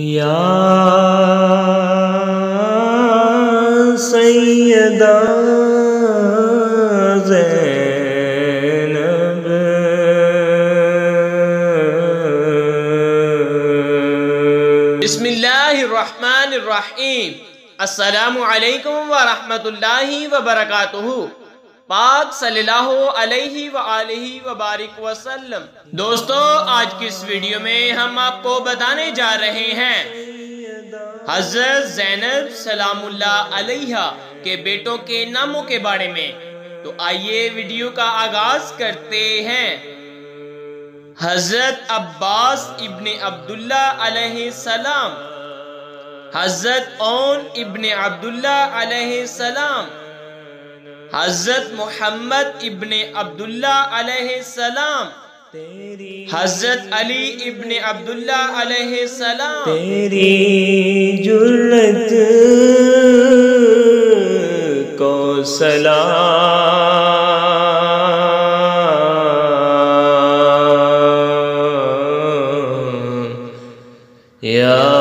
یا سیدہ زینب بسم اللہ الرحمن الرحیم۔ السلام علیکم ورحمۃ اللہ وبرکاتہ۔ پاک صلی اللہ علیہ وآلہ وبارک وسلم۔ دوستو، آج کی اس ویڈیو میں ہم آپ کو بتانے جا رہے ہیں حضرت زینب سلام اللہ علیہا کے بیٹوں کے ناموں کے بارے میں۔ تو آئیے ویڈیو کا آغاز کرتے ہیں۔ حضرت عباس ابن عبداللہ علیہ السلام، حضرت اون ابن عبداللہ علیہ السلام، حضرت محمد ابن عبداللہ علیہ السلام، حضرت علی ابن عبداللہ علیہ السلام۔ تیری جرت کو سلام یا